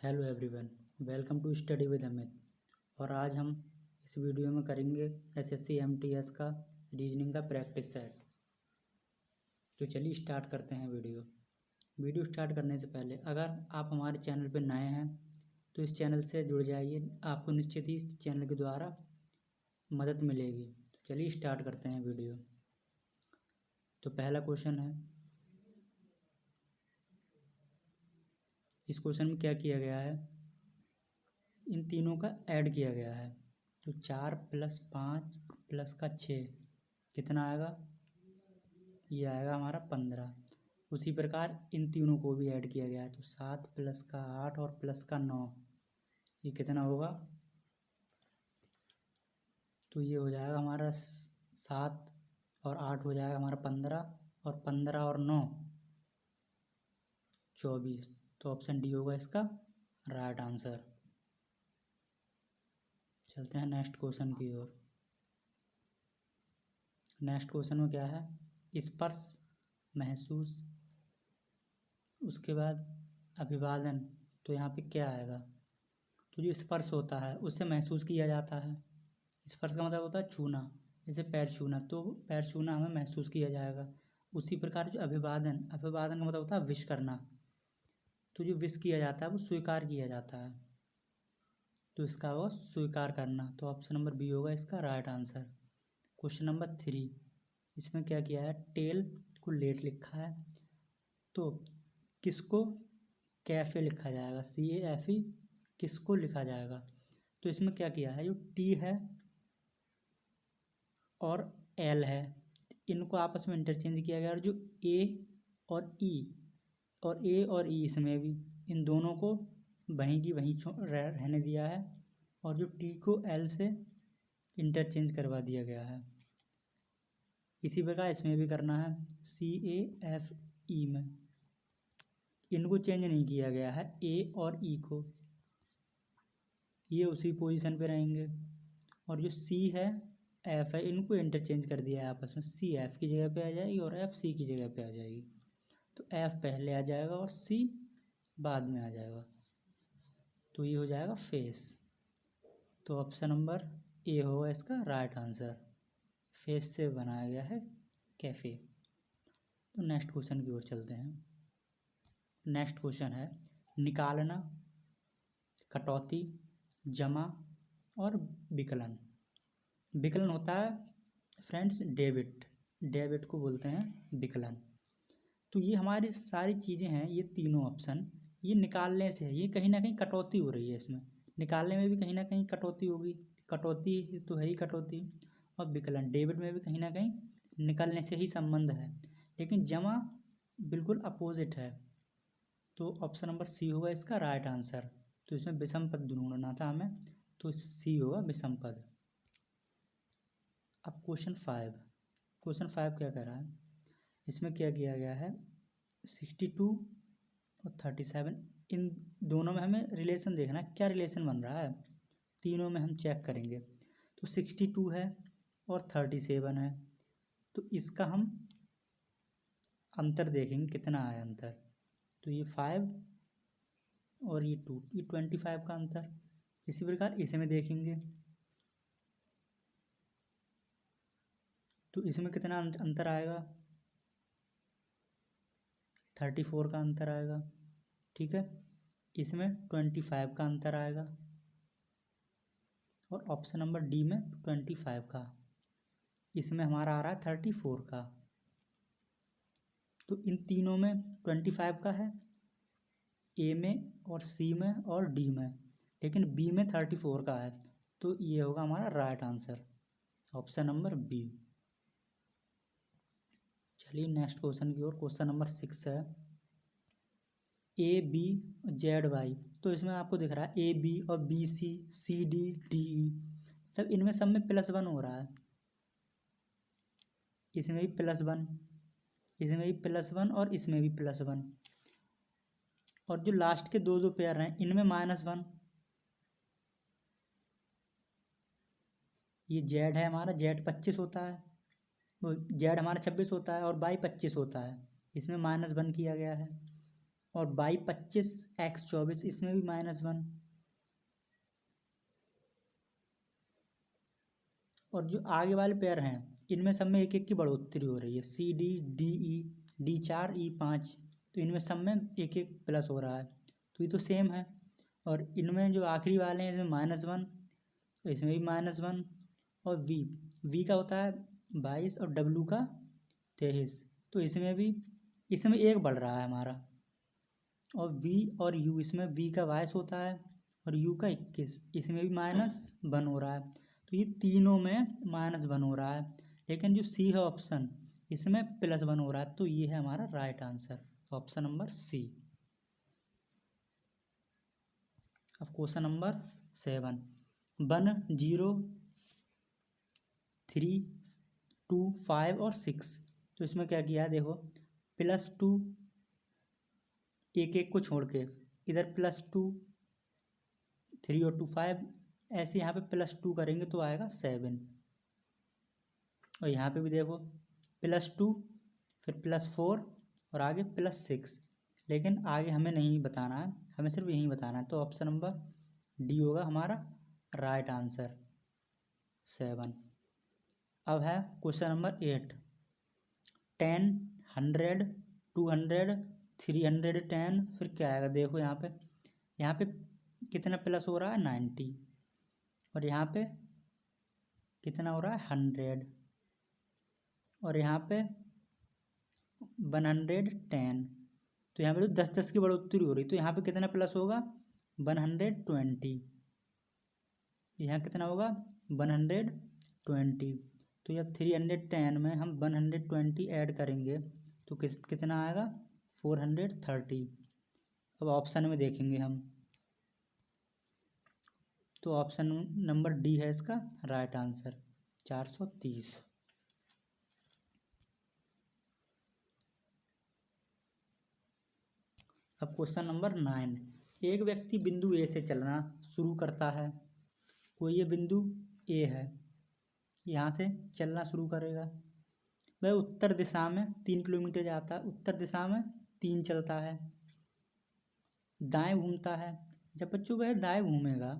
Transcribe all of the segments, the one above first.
Hello everyone, welcome to study with Amit. और आज हम इस वीडियो में करेंगे एसएससी एमटीएस का रीजनिंग का प्रैक्टिस सेट। तो चलिए स्टार्ट करते हैं वीडियो स्टार्ट करने से पहले अगर आप हमारे चैनल पर नए हैं तो इस चैनल से जुड़ जाइए, आपको निश्चित ही इस चैनल के द्वारा मदद मिलेगी। तो चलिए स्टार्ट करते हैं वीडियो। तो पहला क्वेश्चन है, इस क्वेश्चन में क्या किया गया है, इन तीनों का ऐड किया गया है। तो 4 + 5 + 6 कितना आएगा, ये आएगा हमारा 15। उसी प्रकार इन तीनों को भी ऐड किया गया है। तो 7 + 8 और +9 ये कितना होगा, तो ये हो जाएगा हमारा 7 और 8 हो जाएगा हमारा 15 और 15 और 9 24। तो ऑप्शन डी होगा इसका राइट आंसर। चलते हैं नेक्स्ट क्वेश्चन की ओर। नेक्स्ट क्वेश्चन में क्या है, स्पर्श, महसूस, उसके बाद अभिवादन। तो यहाँ पे क्या आएगा, तो जो स्पर्श होता है उससे महसूस किया जाता है। स्पर्श का मतलब होता है छूना, जैसे पैर छूना, तो पैर छूना हमें महसूस किया जाएगा। उसी प्रकार जो अभिवादन का मतलब होता है विश करना, तो जो विश किया जाता है वो स्वीकार किया जाता है। तो इसका होगा स्वीकार करना। तो ऑप्शन नंबर बी होगा इसका राइट आंसर। क्वेश्चन नंबर 3, इसमें क्या किया है, टेल को लेट लिखा है, तो किसको कैफ़े लिखा जाएगा, CAFE किसको लिखा जाएगा। तो इसमें क्या किया है, जो टी है और एल है इनको आपस में इंटरचेंज किया गया, और जो ए और ई इसमें भी इन दोनों को वहीं की वहीं रहने दिया है, और जो टी को एल से इंटरचेंज करवा दिया गया है। इसी प्रकार इसमें भी करना है, CAFE में इनको चेंज नहीं किया गया है, ए और ई को, ये उसी पोजीशन पे रहेंगे। और जो सी है, एफ है, इनको इंटरचेंज कर दिया है आपस में, सी एफ की जगह पे आ जाएगी और एफ सी की जगह पे आ जाएगी। तो एफ पहले आ जाएगा और सी बाद में आ जाएगा, तो ये हो जाएगा फेस। तो ऑप्शन नंबर ए होगा इसका राइट आंसर। फेस से बनाया गया है कैफ़े। तो नेक्स्ट क्वेश्चन की ओर चलते हैं। नेक्स्ट क्वेश्चन है, निकालना, कटौती, जमा और विकलन। विकलन होता है फ्रेंड्स डेबिट को बोलते हैं विकलन। तो ये हमारी सारी चीज़ें हैं, ये तीनों ऑप्शन, ये निकालने से है, ये कहीं ना कहीं कटौती हो रही है। इसमें निकालने में भी कहीं ना कहीं कटौती होगी, कटौती तो है ही कटौती, और विकलन डेबिट में भी कहीं ना कहीं निकलने से ही संबंध है। लेकिन जमा बिल्कुल अपोजिट है, तो ऑप्शन नंबर सी होगा इसका राइट आंसर। तो इसमें विषम पद ढूंढना था हमें, तो सी होगा विषम पद। अब क्वेश्चन 5 क्या कह रहा है, इसमें क्या किया गया है, 62 और 37 इन दोनों में हमें रिलेशन देखना है, क्या रिलेशन बन रहा है, तीनों में हम चेक करेंगे। तो 62 है और 37 है, तो इसका हम अंतर देखेंगे कितना है अंतर। तो ये 5 और ये 2, ये 25 का अंतर। इसी प्रकार इसमें देखेंगे, तो इसमें कितना अंतर आएगा, 34 का अंतर आएगा, ठीक है। इसमें 25 का अंतर आएगा, और ऑप्शन नंबर डी में 25 का, इसमें हमारा आ रहा है 34 का। तो इन तीनों में 25 का है, ए में और सी में और डी में, लेकिन बी में 34 का है। तो ये होगा हमारा right answer, option number B. चलिए नेक्स्ट क्वेश्चन की ओर। क्वेश्चन नंबर 6 है, ABZY। तो इसमें आपको दिख रहा है AB और BC CD DE, सब इनमें सब में +1 हो रहा है, इसमें भी +1, इसमें भी +1 और इसमें भी +1, और जो लास्ट के दो पेयर हैं इनमें -1। ये Z है हमारा, Z 25 होता है, वो Z हमारा 26 होता है और Y 25 होता है, इसमें -1 किया गया है। और बाई 25 x 24 इसमें भी -1। और जो आगे वाले पेयर हैं इनमें सब में एक एक की बढ़ोतरी हो रही है, C D D E D 4 E 5, तो इनमें सब में एक एक प्लस हो रहा है, तो ये तो सेम है। और इनमें जो आखिरी वाले हैं इसमें -1, तो इसमें भी -1। और वी का होता है 22 और डब्लू का 23, तो इसमें एक बढ़ रहा है हमारा। और वी और यू, इसमें वी का 22 होता है और यू का 21, इसमें भी -1 हो रहा है, तो ये तीनों में -1 हो रहा है। लेकिन जो सी है ऑप्शन, इसमें +1 हो रहा है, तो ये है हमारा right answer, option number C. अब क्वेश्चन नंबर 7, 1 0 3 2 5 और 6, तो इसमें क्या किया है देखो, +2 एक एक को छोड़ के, इधर +2 3 और 2 5, ऐसे यहाँ पे +2 करेंगे तो आएगा 7। और यहाँ पे भी देखो +2 फिर +4 और आगे +6, लेकिन आगे हमें नहीं बताना है, हमें सिर्फ यहीं बताना है, तो ऑप्शन नंबर डी होगा हमारा राइट आंसर, 7। अब है क्वेश्चन नंबर 8, 10 100 200 310, फिर क्या आएगा देखो, यहाँ पे कितना प्लस हो रहा है 90, और यहाँ पे कितना हो रहा है 100, और यहाँ पे 110, तो यहाँ पे तो 10 की बढ़ोतरी हो रही, तो यहाँ पे कितना प्लस होगा 120, यहाँ कितना होगा 120, तो जब 310 में हम 120 ऐड करेंगे तो कितना आएगा 430। अब ऑप्शन में देखेंगे हम, तो ऑप्शन नंबर डी है इसका राइट आंसर, 430। अब क्वेश्चन नंबर 9, एक व्यक्ति बिंदु ए से चलना शुरू करता है, कोई ये बिंदु ए है, यहाँ से चलना शुरू करेगा, वह उत्तर दिशा में 3 किलोमीटर जाता है, उत्तर दिशा में 3 चलता है, दाएं घूमता है। जब बच्चों वह दाएं घूमेगा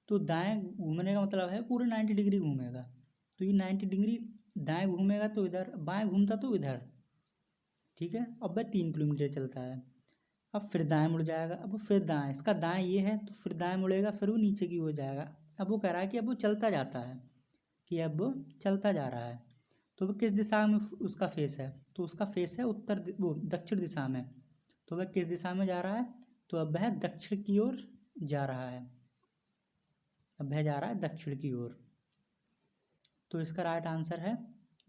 तो दाएं घूमने का मतलब है पूरे 90 डिग्री घूमेगा, तो ये 90 डिग्री दाएं घूमेगा तो इधर, बाएं घूमता तो इधर, ठीक है। अब वह 3 किलोमीटर चलता है, अब फिर दाएं मुड़ जाएगा, अब वो फिर दाएं, इसका दाएं ये है तो फिर दाएं मुड़ेगा, फिर वो नीचे की हो जाएगा। अब वो कह रहा है कि अब वो चलता जाता है, कि अब वो चलता जा रहा है, तो वह किस दिशा में उसका फेस है, तो उसका फेस है वो दक्षिण दिशा में, तो वह किस दिशा में जा रहा है, तो अब वह दक्षिण की ओर जा रहा है, अब वह जा रहा है दक्षिण की ओर, तो इसका राइट आंसर है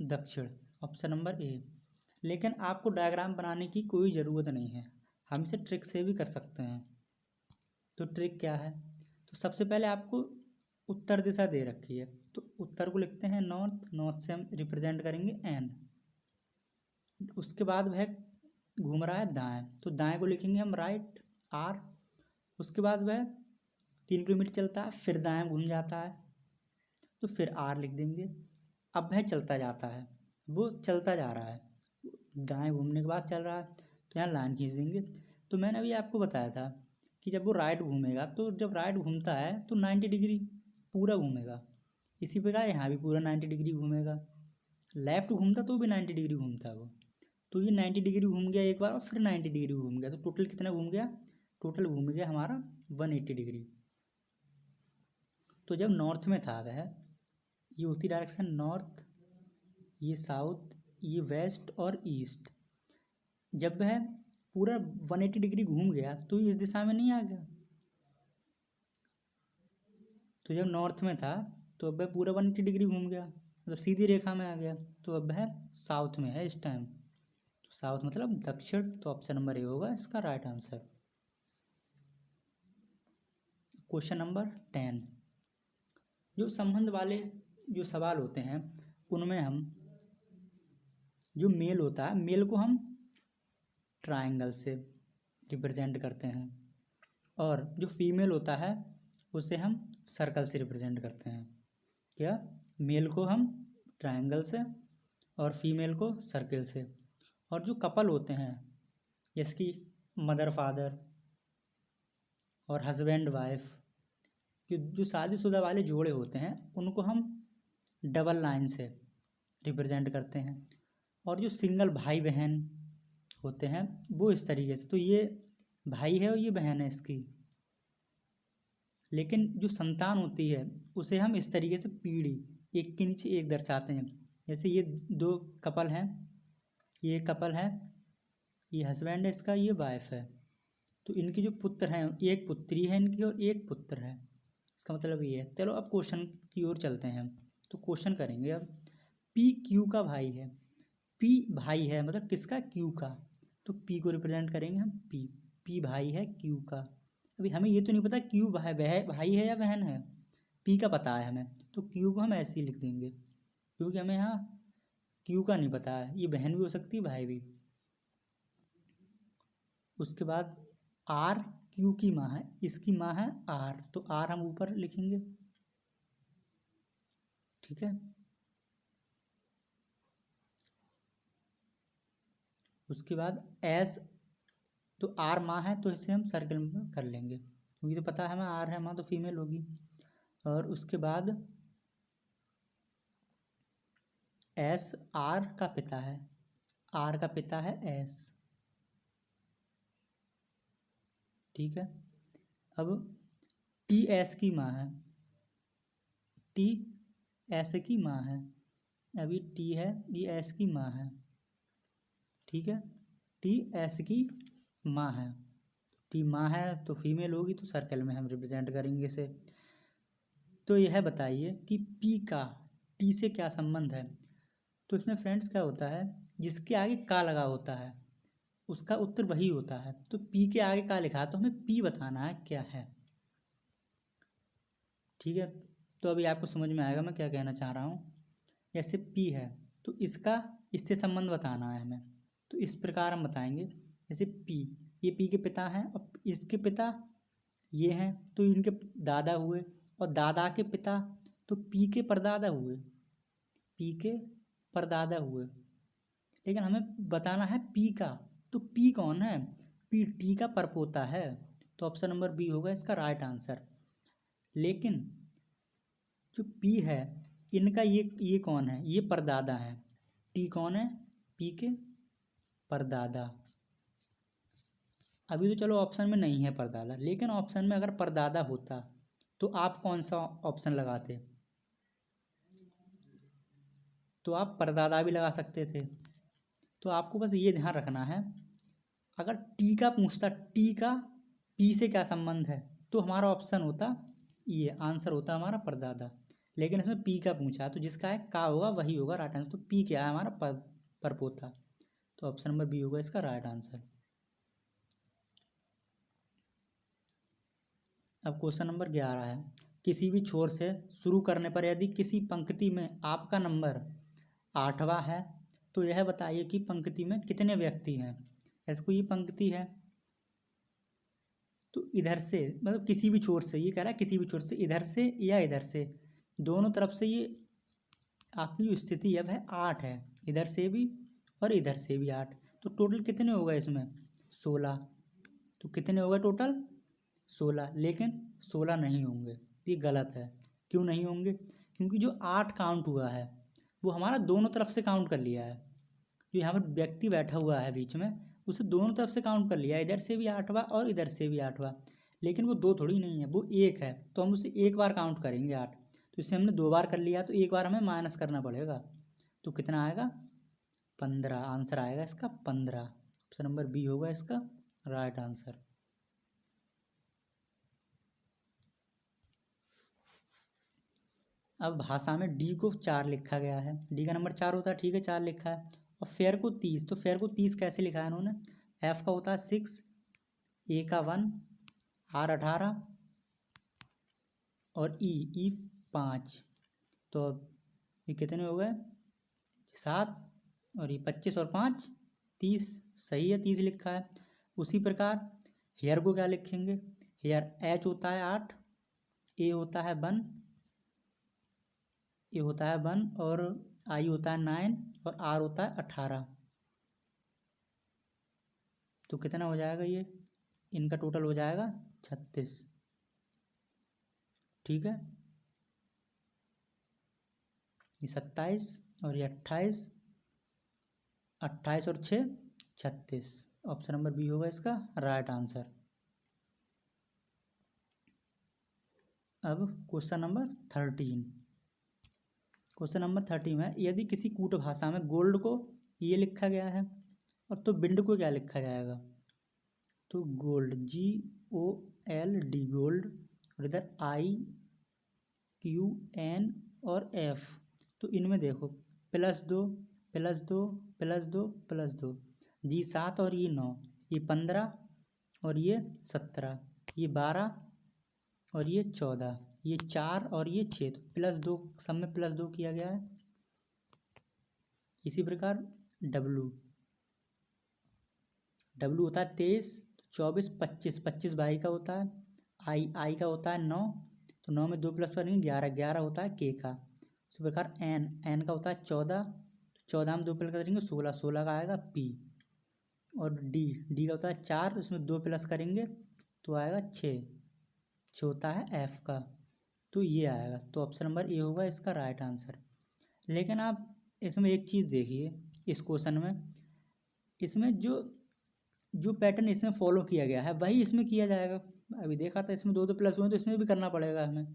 दक्षिण, ऑप्शन नंबर ए। लेकिन आपको डायग्राम बनाने की कोई ज़रूरत नहीं है, हम इसे ट्रिक से भी कर सकते हैं। तो ट्रिक क्या है, तो सबसे पहले आपको उत्तर दिशा दे रखी है, तो उत्तर को लिखते हैं नॉर्थ, नॉर्थ से हम रिप्रेजेंट करेंगे एन, उसके बाद वह घूम रहा है दाएं, तो दाएं को लिखेंगे हम राइट आर, उसके बाद वह 3 किलोमीटर चलता है, फिर दाएं घूम जाता है, तो फिर आर लिख देंगे। अब वह चलता जाता है, वो चलता जा रहा है, दाएं घूमने के बाद चल रहा है, तो यहाँ लाइन खींच देंगे। तो मैंने अभी आपको बताया था कि जब वो राइट घूमेगा, तो जब राइट घूमता है तो 90 डिग्री पूरा घूमेगा, इसी प्रकार यहाँ भी पूरा 90 डिग्री घूमेगा, लेफ़्ट घूमता तो भी 90 डिग्री घूमता है वो, तो ये 90 डिग्री घूम गया एक बार और फिर 90 डिग्री घूम गया, तो टोटल कितना घूम गया, टोटल घूम गया हमारा 180 डिग्री। तो जब नॉर्थ में था वह, ये होती डायरेक्शन नॉर्थ, ये साउथ, ये वेस्ट और ईस्ट, जब वह पूरा 180 डिग्री घूम गया तो इस दिशा में नहीं आ गया, तो जब नॉर्थ में था तो अब वह पूरा 180 डिग्री घूम गया, मतलब सीधी रेखा में आ गया, तो अब वह साउथ में है इस टाइम, तो साउथ मतलब दक्षिण, तो ऑप्शन नंबर ए होगा इसका राइट आंसर। क्वेश्चन नंबर 10, जो संबंध वाले जो सवाल होते हैं उनमें हम जो मेल होता है, मेल को हम ट्रायंगल से रिप्रेजेंट करते हैं, और जो फीमेल होता है उसे हम सर्कल से रिप्रेजेंट करते हैं। क्या, मेल को हम ट्रायंगल से और फीमेल को सर्कल से। और जो कपल होते हैं, जैसे कि मदर फादर और हस्बैंड वाइफ, जो शादीशुदा वाले जोड़े होते हैं उनको हम डबल लाइन से रिप्रेजेंट करते हैं, और जो सिंगल भाई बहन होते हैं वो इस तरीके से। तो ये भाई है और ये बहन है इसकी, लेकिन जो संतान होती है उसे हम इस तरीके से पीढ़ी एक के नीचे एक दर्शाते हैं। जैसे ये दो कपल हैं, ये कपल है, ये हस्बैंड है इसका, ये वाइफ है, तो इनके जो पुत्र हैं, एक पुत्री है इनकी और एक पुत्र है। इसका मतलब ये है। चलो अब क्वेश्चन की ओर चलते हैं। तो क्वेश्चन करेंगे अब, पी क्यू का भाई है, पी भाई है मतलब किसका, क्यू का, तो पी को रिप्रेजेंट करेंगे हम पी, पी भाई है क्यू का। अभी हमें ये तो नहीं पता क्यू भाई है या बहन है, पी का पता है हमें, तो क्यू को हम ऐसे ही लिख देंगे, क्योंकि हमें यहाँ क्यू का नहीं पता है, ये बहन भी हो सकती है भाई भी। उसके बाद आर क्यू की माँ है, इसकी माँ है आर, तो आर हम ऊपर लिखेंगे, ठीक है। उसके बाद एस, तो आर माँ है तो इसे हम सर्कल में कर लेंगे, क्योंकि तो पता है हमें आर है माँ तो फीमेल होगी। और उसके बाद एस आर का पिता है, आर का पिता है एस, ठीक है। अब टी एस की माँ है, टी एस की माँ है, अभी टी है ये एस की माँ है, ठीक है। टी एस की माँ है, टी माँ है तो फीमेल होगी तो सर्कल में हम रिप्रेजेंट करेंगे इसे। तो यह बताइए कि पी का टी से क्या संबंध है। तो इसमें फ्रेंड्स क्या होता है, जिसके आगे का लगा होता है उसका उत्तर वही होता है। तो पी के आगे का लिखा है तो हमें पी बताना है क्या है, ठीक है। तो अभी आपको समझ में आएगा मैं क्या कहना चाह रहा हूँ। जैसे पी है तो इसका इससे संबंध बताना है हमें, तो इस प्रकार हम बताएंगे। जैसे पी, ये पी के पिता हैं और इसके पिता ये हैं, तो इनके दादा हुए, और दादा के पिता तो पी के परदादा हुए, पी के परदादा हुए। लेकिन हमें बताना है पी का, तो पी कौन है, पी टी का परपोता है, तो ऑप्शन नंबर बी होगा इसका राइट आंसर। लेकिन जो पी है इनका ये कौन है, ये परदादा है, टी कौन है, पी के परदादा। अभी तो चलो ऑप्शन में नहीं है परदादा, लेकिन ऑप्शन में अगर परदादा होता तो आप कौन सा ऑप्शन लगाते, तो आप परदादा भी लगा सकते थे। तो आपको बस ये ध्यान रखना है, अगर टी का पूछता, टी का पी से क्या संबंध है, तो हमारा ऑप्शन होता ये, आंसर होता हमारा परदादा। लेकिन इसमें पी का पूछा तो जिसका है का होगा वही होगा राइट आंसर, तो पी क्या है हमारा परपोता, तो ऑप्शन नंबर बी होगा इसका राइट आंसर। अब क्वेश्चन नंबर 11 है, किसी भी छोर से शुरू करने पर यदि किसी पंक्ति में आपका नंबर 8वां है तो यह बताइए कि पंक्ति में कितने व्यक्ति हैं। ऐसे कोई ये पंक्ति है तो इधर से मतलब किसी भी छोर से, ये कह रहा है किसी भी छोर से, इधर से या इधर से, दोनों तरफ से ये आपकी जो स्थिति अब है 8 है, इधर से भी और इधर से भी 8, तो टोटल कितने होगा इसमें 16। तो कितने होगा टोटल 16, लेकिन 16 नहीं होंगे, ये गलत है। क्यों नहीं होंगे, क्योंकि जो 8 काउंट हुआ है वो हमारा दोनों तरफ से काउंट कर लिया है। जो यहाँ पर व्यक्ति बैठा हुआ है बीच में उसे दोनों तरफ से काउंट कर लिया है, इधर से भी 8वां और इधर से भी 8वां, लेकिन वो दो थोड़ी नहीं है, वो एक है, तो हम उसे एक बार काउंट करेंगे 8, तो इसे हमने 2 बार कर लिया तो एक बार हमें माइनस करना पड़ेगा, तो कितना आएगा 15, आंसर आएगा इसका 15, ऑप्शन नंबर बी होगा इसका राइट आंसर। अब भाषा में डी को 4 लिखा गया है, डी का नंबर 4 होता है, ठीक है 4 लिखा है। और फेयर को 30, तो फेयर को 30 कैसे लिखा है इन्होंने, एफ का होता है 6, ए का 1, आर 18 और ई 5, तो ये कितने हो गए 7, और ये 25 और 5 30, सही है 30 लिखा है। उसी प्रकार हेयर को क्या लिखेंगे, हेयर एच होता है 8, ए होता है 1, ए होता है 1 और आई होता है 9 और आर होता है 18, तो कितना हो जाएगा ये, इनका टोटल हो जाएगा 36। ठीक है, ये 27 और ये 28, 28 और 6 36। ऑप्शन नंबर बी होगा इसका राइट आंसर। अब क्वेश्चन नंबर 13। क्वेश्चन नंबर 13 में यदि किसी कूट भाषा में गोल्ड को ये लिखा गया है और तो बिंड को क्या लिखा जाएगा, तो गोल्ड GOLD गोल्ड, और इधर IQN और F, तो इनमें देखो +2 +2 +2 +2, जी 7 और ये 9, ये 15 और ये 17, ये 12 और ये 14, ये 4 और ये 6, तो +2 सब में +2 किया गया है। इसी प्रकार डब्लू होता है 23, 24 25, 25 भाई का होता है, आई का होता है 9, तो 9 में 2 प्लस करेंगे 11, 11 होता है के का। इसी प्रकार एन का होता है 14, 14 में 2 प्लस करेंगे 16, 16 का आएगा पी। और डी का होता है 4, उसमें 2 प्लस करेंगे तो आएगा 6, 6 होता है एफ का, तो ये आएगा। तो ऑप्शन नंबर ए होगा इसका राइट आंसर। लेकिन आप इसमें एक चीज़ देखिए, इस क्वेश्चन में इसमें जो पैटर्न इसमें फॉलो किया गया है वही इसमें किया जाएगा। अभी देखा था इसमें 2 2 प्लस हुए तो इसमें भी करना पड़ेगा हमें।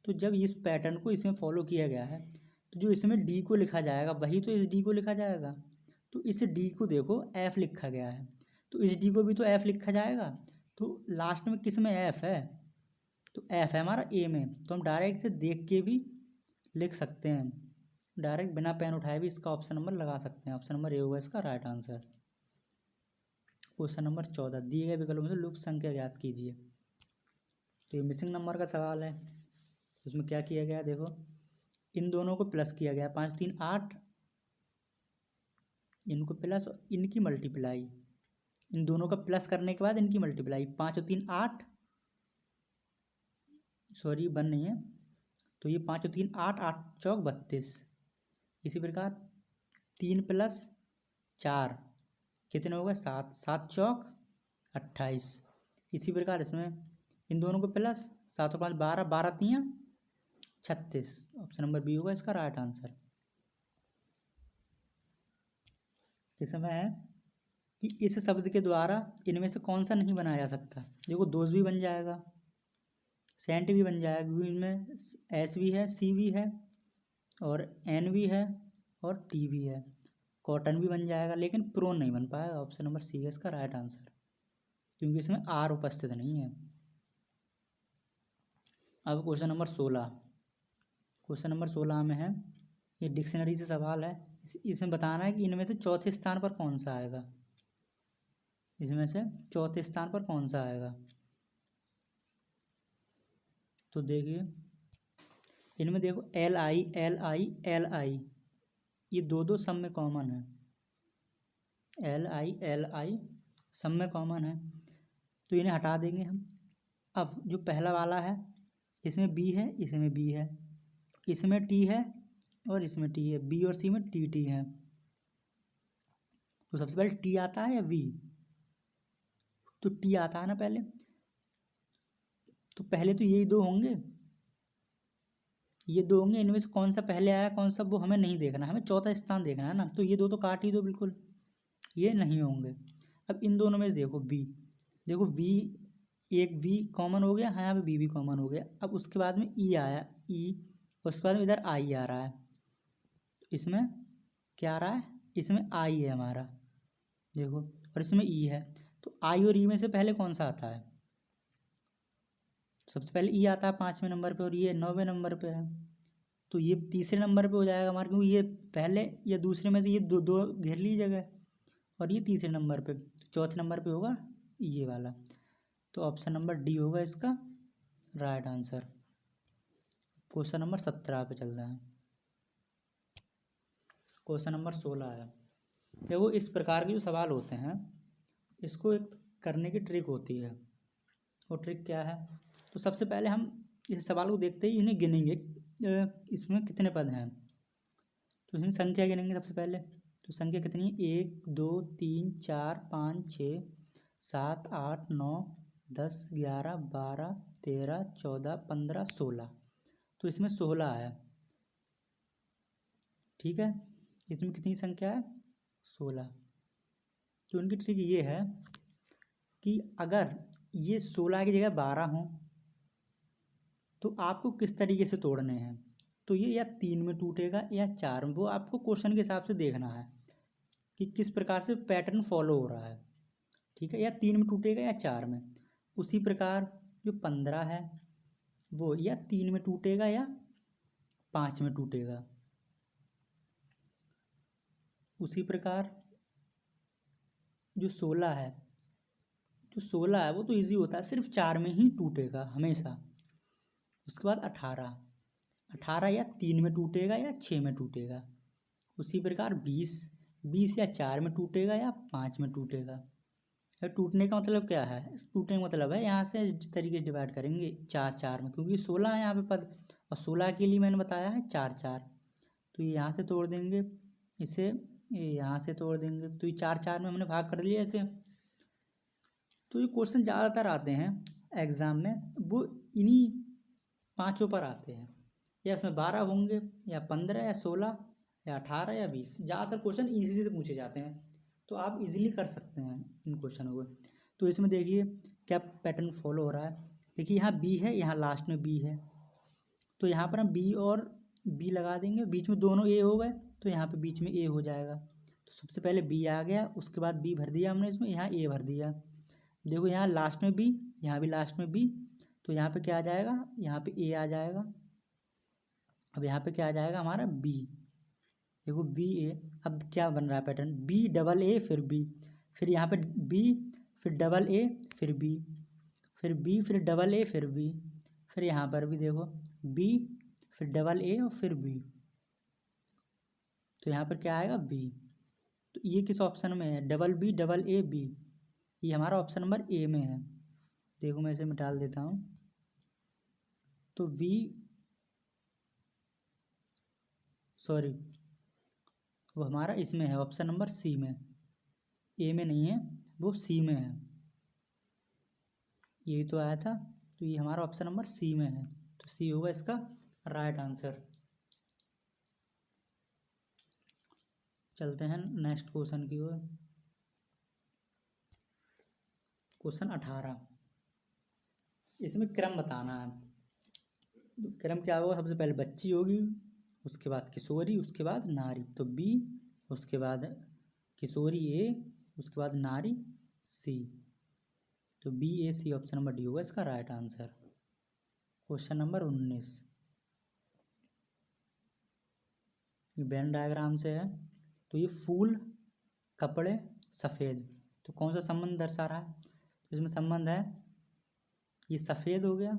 तो जब इस पैटर्न को इसमें फॉलो किया गया है तो जो इसमें डी को लिखा जाएगा वही तो इस डी को लिखा जाएगा। तो इस डी को देखो एफ लिखा गया है, तो इस डी को भी तो एफ लिखा जाएगा। तो लास्ट में किस में एफ है, तो एफ है हमारा ए में, तो हम डायरेक्ट से देख के भी लिख सकते हैं, डायरेक्ट बिना पेन उठाए भी इसका ऑप्शन नंबर लगा सकते हैं। ऑप्शन नंबर ए होगा इसका राइट आंसर। क्वेश्चन नंबर 14, दिए गए विकल्पों में से लुप्त संख्या ज्ञात कीजिए। तो ये मिसिंग नंबर का सवाल है। उसमें क्या किया गया देखो, इन दोनों को प्लस किया गया, 5 3 8, इनको प्लस और इनकी मल्टीप्लाई, इन दोनों का प्लस करने के बाद इनकी मल्टीप्लाई, 5 और 3 8, सॉरी 1 नहीं है, तो ये 5 और 3 8, 8 चौक 32। इसी प्रकार 3 + 4 कितने हो गए 7, 7 चौक 28। इसी प्रकार इसमें इन दोनों को प्लस, 7 और 5 12, 12 3 36। ऑप्शन नंबर बी होगा इसका राइट आंसर। इसमें है कि इस शब्द के द्वारा इनमें से कौन सा नहीं बनाया जा सकता। देखो दोष भी बन जाएगा, सेंट भी बन जाएगा, क्योंकि इनमें एस भी है, सी भी है और एन भी है और टी भी है। कॉटन भी बन जाएगा लेकिन प्रोन नहीं बन पाएगा। ऑप्शन नंबर सी है इसका राइट आंसर, क्योंकि इसमें आर उपस्थित नहीं है। अब क्वेश्चन नंबर 16। क्वेश्चन नंबर 16 में है, ये डिक्शनरी से सवाल है। इसमें बताना है कि इनमें से चौथे स्थान पर कौन सा आएगा, इसमें से चौथे स्थान पर कौन सा आएगा। तो देखिए इनमें देखो LI ये दो सब में कॉमन है, LI सब में कॉमन है, तो इन्हें हटा देंगे हम। अब जो पहला वाला है इसमें बी है, इसमें बी है, इसमें टी है और इसमें टी है, बी और सी में टी है। तो सबसे पहले टी आता है या वी, तो टी आता है ना पहले, तो पहले तो यही दो होंगे, ये दो होंगे। इनमें से कौन सा पहले आया कौन सा वो हमें नहीं देखना, हमें चौथा स्थान देखना है ना। तो ये दो तो काट ही दो बिल्कुल, ये नहीं होंगे। अब इन दोनों में से देखो बी, देखो वी, एक वी कॉमन हो गया, हाँ यहाँ पे बी भी कॉमन हो गया। अब उसके बाद में ई आया, ई, उसके बाद में इधर आई आ रहा है, तो इसमें क्या आ रहा है, इसमें आई है हमारा, देखो, और इसमें ई है। तो आई और ई में से पहले कौन सा आता है, सबसे पहले ई आता है 5वें नंबर पे और ये 9वें नंबर पे है, तो ये तीसरे नंबर पे हो जाएगा हमारे, क्योंकि ये पहले या दूसरे में से ये दो दो घेर लीजिएगा और ये तीसरे नंबर पे, चौथे नंबर पे होगा ये वाला। तो ऑप्शन नंबर डी होगा इसका राइट आंसर। क्वेश्चन नंबर 17 पे चल रहा है। क्वेश्चन नंबर 16 है। देखो इस प्रकार के जो सवाल होते हैं इसको एक करने की ट्रिक होती है। वो ट्रिक क्या है, तो सबसे पहले हम इस सवाल को देखते ही इन्हें गिनेंगे, इसमें कितने पद हैं, तो इसमें संख्या गिनेंगे सबसे पहले। तो संख्या कितनी है, 1 2 3 4 5 6 7, 8, 9, 10, 11, 12, 13, 14, 15, 16। तो इसमें 16 है। ठीक है, इसमें कितनी संख्या है? 16। तो उनकी ट्रिक ये है कि अगर ये 16 की जगह 12 हो तो आपको किस तरीके से तोड़ने हैं। तो ये या 3 में टूटेगा या 4 में, वो आपको क्वेश्चन के हिसाब से देखना है कि किस प्रकार से पैटर्न फॉलो हो रहा है। ठीक है, या 3 में टूटेगा या 4 में। उसी प्रकार जो 15 है वो या 3 में टूटेगा या 5 में टूटेगा। उसी प्रकार जो 16 है, वो तो इजी होता है, सिर्फ 4 में ही टूटेगा हमेशा। उसके बाद 18 या 3 में टूटेगा या 6 में टूटेगा। उसी प्रकार 20 या 4 में टूटेगा या 5 में टूटेगा। टूटने का मतलब क्या है? टूटने का मतलब है यहाँ से जिस तरीके से डिवाइड करेंगे 4 में, क्योंकि 16 है यहाँ पे पद और 16 के लिए मैंने बताया है 4। तो ये यहाँ से तोड़ देंगे, इसे यहाँ से तोड़ देंगे, तो ये 4 में हमने भाग कर लिया ऐसे। तो ये क्वेश्चन ज़्यादातर आते हैं एग्ज़ाम में, वो इन्हीं 5 पर आते हैं, या इसमें 12 होंगे या 15 या 16 या 18 या 20। ज़्यादातर क्वेश्चन इसी से पूछे जाते हैं, तो आप इजीली कर सकते हैं इन क्वेश्चनों को। तो इसमें देखिए क्या पैटर्न फॉलो हो रहा है। देखिए यहाँ बी है, यहाँ लास्ट में बी है, तो यहाँ पर हम बी और बी लगा देंगे, बीच में दोनों ए हो गए, तो यहाँ पे बीच में ए हो जाएगा। तो सबसे पहले बी आ गया, उसके बाद बी भर दिया हमने इसमें, यहाँ ए भर दिया। देखो यहाँ लास्ट में बी, यहाँ भी लास्ट में बी, तो यहाँ पे क्या आ जाएगा? यहाँ पे ए आ जाएगा। अब यहाँ पे क्या आ जाएगा हमारा? बी। देखो बी ए, अब क्या बन रहा है पैटर्न? बी डबल ए फिर बी, फिर यहाँ पे बी फिर डबल ए फिर बी, फिर बी फिर डबल ए फिर बी, फिर यहाँ पर भी देखो बी फिर डबल ए और फिर बी। तो यहाँ पर क्या आएगा? बी। तो ये किस ऑप्शन में है? Double B double A B, ये हमारा ऑप्शन नंबर ए में है। देखो मैं इसे मिटा देता हूँ, तो वी सॉरी वो हमारा इसमें है, ऑप्शन नंबर सी में, ए में नहीं है, वो सी में है। यही तो आया था, तो ये हमारा ऑप्शन नंबर सी में है, तो सी होगा इसका राइट आंसर। चलते हैं नेक्स्ट क्वेश्चन की ओर। क्वेश्चन 18, इसमें क्रम बताना है। तो क्रम क्या होगा? सबसे पहले बच्ची होगी, उसके बाद किशोरी, उसके बाद नारी, तो बी, उसके बाद किशोरी ए, उसके बाद नारी सी। तो बी ए सी ऑप्शन नंबर डी होगा इसका राइट आंसर। क्वेश्चन नंबर 19, ये वेन डायग्राम से है। तो ये फूल, कपड़े, सफ़ेद, तो कौन सा संबंध दर्शा रहा है? तो इसमें संबंध है, ये सफ़ेद हो गया,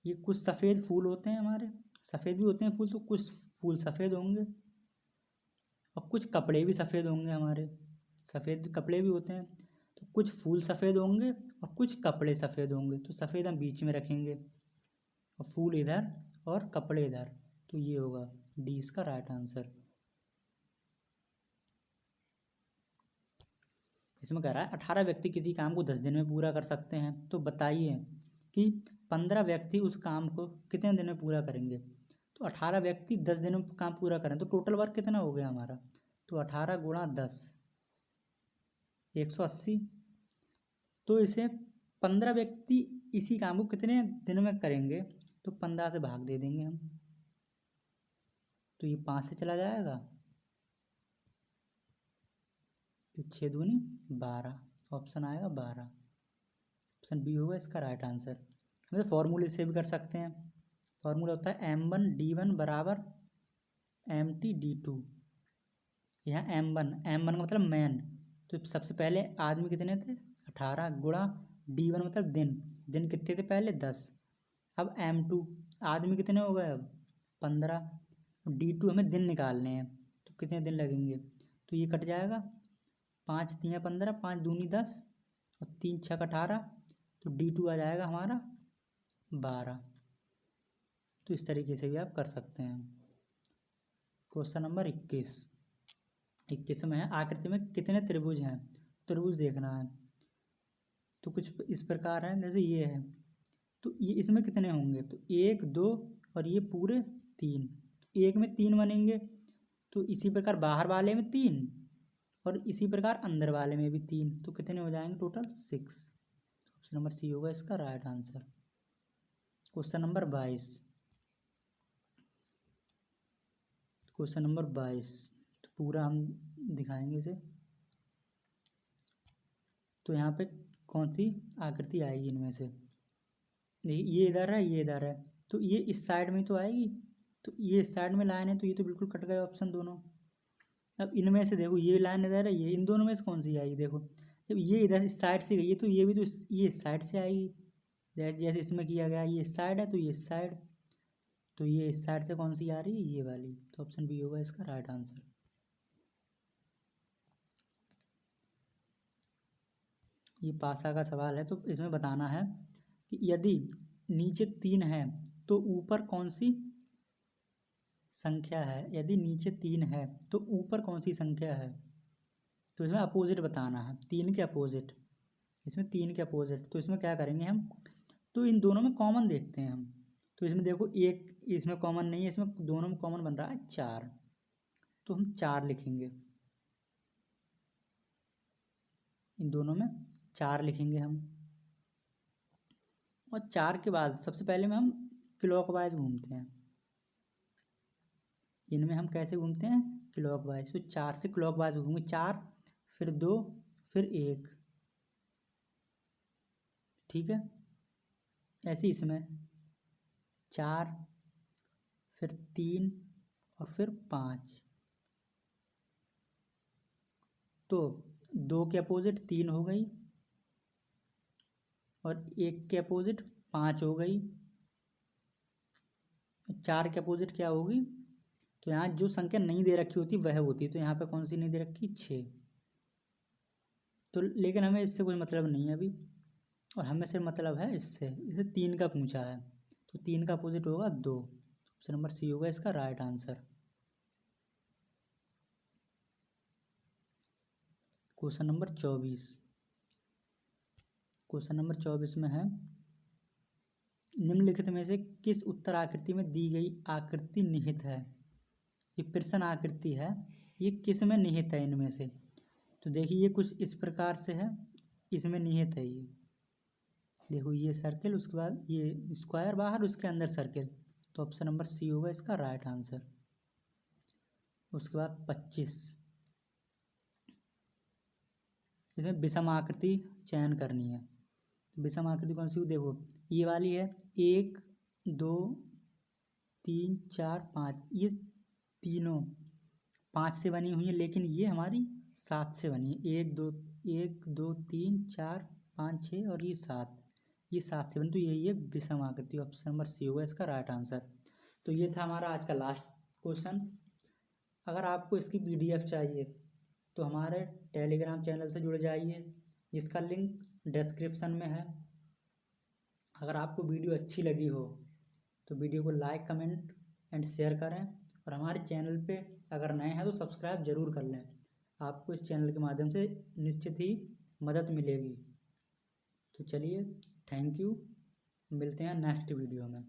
ये कुछ सफ़ेद फूल होते हैं हमारे, सफ़ेद भी होते हैं फूल, तो कुछ फूल सफ़ेद होंगे और कुछ कपड़े भी सफ़ेद होंगे हमारे, सफ़ेद कपड़े भी होते हैं। तो कुछ फूल सफ़ेद होंगे और कुछ कपड़े सफ़ेद होंगे, तो सफ़ेद हम बीच में रखेंगे और फूल इधर और कपड़े इधर, तो ये होगा डी इसका राइट आंसर। इसमें कह रहा है 18 व्यक्ति किसी काम को 10 दिन में पूरा कर सकते हैं, तो बताइए कि 15 व्यक्ति उस काम को कितने दिन में पूरा करेंगे। तो 18 व्यक्ति 10 दिन में काम पूरा करें तो टोटल वर्क कितना हो गया हमारा? तो 18 गुणा 10 180। तो इसे 15 व्यक्ति इसी काम को कितने दिन में करेंगे, तो 15 से भाग दे देंगे हम, तो ये 5 से चला जाएगा, तो 6 दूनी 12, ऑप्शन आएगा 12, ऑप्शन बी होगा इसका राइट आंसर। हम तो फॉर्मूले से भी कर सकते हैं। फॉर्मूला होता है M1D1 बराबर MT/D2। यहाँ M1 का मतलब मैन, तो सबसे पहले आदमी कितने थे? 18 गुणा D1 मतलब दिन कितने थे पहले? 10। अब M2 आदमी कितने हो गए? अब 15। D2 हमें दिन निकालने हैं, तो कितने दिन लगेंगे? तो ये कट जाएगा, 5 3 15, 5 दूनी 10 और 3 6 18, तो D2 आ जाएगा हमारा 12। तो इस तरीके से भी आप कर सकते हैं। क्वेश्चन नंबर 21, 21 में है, आकृति में कितने त्रिभुज हैं, त्रिभुज देखना है। तो कुछ इस प्रकार है, जैसे ये है, तो ये इसमें कितने होंगे, तो 1 2 और ये पूरे 3, एक में 3 बनेंगे। तो इसी प्रकार बाहर वाले में 3 और इसी प्रकार अंदर वाले में भी 3, तो कितने हो जाएंगे टोटल 6। ऑप्शन नंबर सी होगा इसका right answer. Question number 22, question number 22 तो पूरा हम दिखाएंगे इसे। तो यहाँ पे कौन सी आकृति आएगी इनमें से, देखिए ये इधर है, ये इधर है, तो ये इस साइड में तो आएगी, तो ये इस साइड में लाइन है, तो ये तो बिल्कुल कट गए ऑप्शन दोनों। अब इनमें से देखो ये लाइन इधर है, ये इन दोनों में से कौन सी आएगी, देखो जब ये इधर इस साइड से गई है तो ये भी तो ये इस साइड से आएगी, जैसे इसमें किया गया, ये इस साइड है तो ये इस साइड, तो ये इस साइड से कौन सी आ रही है, ये वाली, तो ऑप्शन बी होगा इसका राइट आंसर। ये पासा का सवाल है, तो इसमें बताना है कि यदि नीचे 3 है तो ऊपर कौन सी संख्या है, यदि नीचे 3 है तो ऊपर कौन सी संख्या है। तो इसमें अपोजिट बताना है, 3 के अपोजिट, इसमें 3 के अपोजिट, तो इसमें क्या करेंगे हम, तो इन दोनों में कॉमन देखते हैं हम। तो इसमें देखो एक इसमें कॉमन नहीं है, इसमें दोनों में कॉमन बन रहा है 4, तो हम 4 लिखेंगे, इन दोनों में 4 लिखेंगे हम। और 4 के बाद सबसे पहले में हम क्लॉकवाइज घूमते हैं, इनमें हम कैसे घूमते हैं, क्लॉकवाइज। तो 4 से क्लॉकवाइज घूमेंगे, 4 फिर 2 फिर 1, ठीक है। ऐसे इसमें 4 फिर 3 और फिर 5, तो 2 के अपोजिट 3 हो गई और 1 के अपोजिट 5 हो गई, 4 के अपोजिट क्या होगी, तो यहाँ जो संख्या नहीं दे रखी होती वह होती, तो यहाँ पे कौन सी नहीं दे रखी, 6। तो लेकिन हमें इससे कोई मतलब नहीं है अभी, और हमें सिर्फ मतलब है इससे, इसे 3 का पूछा है, तो 3 का अपोजिट होगा 2, ऑप्शन नंबर सी होगा इसका right answer. Question number 24, question number 24 में है, निम्नलिखित में से किस उत्तर आकृति में दी गई आकृति निहित है। ये प्रश्न आकृति है, ये किस में निहित है इनमें से, तो देखिए ये कुछ इस प्रकार से है, इसमें निहित है ये, देखो ये सर्किल, उसके बाद ये स्क्वायर बाहर, उसके अंदर सर्किल, तो ऑप्शन नंबर सी होगा इसका राइट आंसर। उसके बाद 25, इसमें विषम आकृति चयन करनी है। विषम आकृति कौन सी, देखो ये वाली है, 1 2 3 4 5, ये तीनों 5 से बनी हुई है, लेकिन ये हमारी 7 से बनी है, 1 2 3 4 5 6 और ये 7, ये 7 से बनी, तो यही है विषम आकृति, ऑप्शन नंबर सी होगा इसका राइट आंसर। तो ये था हमारा आज का लास्ट क्वेश्चन। अगर आपको इसकी PDF चाहिए तो हमारे टेलीग्राम चैनल से जुड़ जाइए, जिसका लिंक डिस्क्रिप्शन में है। अगर आपको वीडियो अच्छी लगी हो तो वीडियो को लाइक कमेंट एंड शेयर करें, और हमारे चैनल पे अगर नए हैं तो सब्सक्राइब ज़रूर कर लें, आपको इस चैनल के माध्यम से निश्चित ही मदद मिलेगी। तो चलिए, थैंक यू, मिलते हैं नेक्स्ट वीडियो में।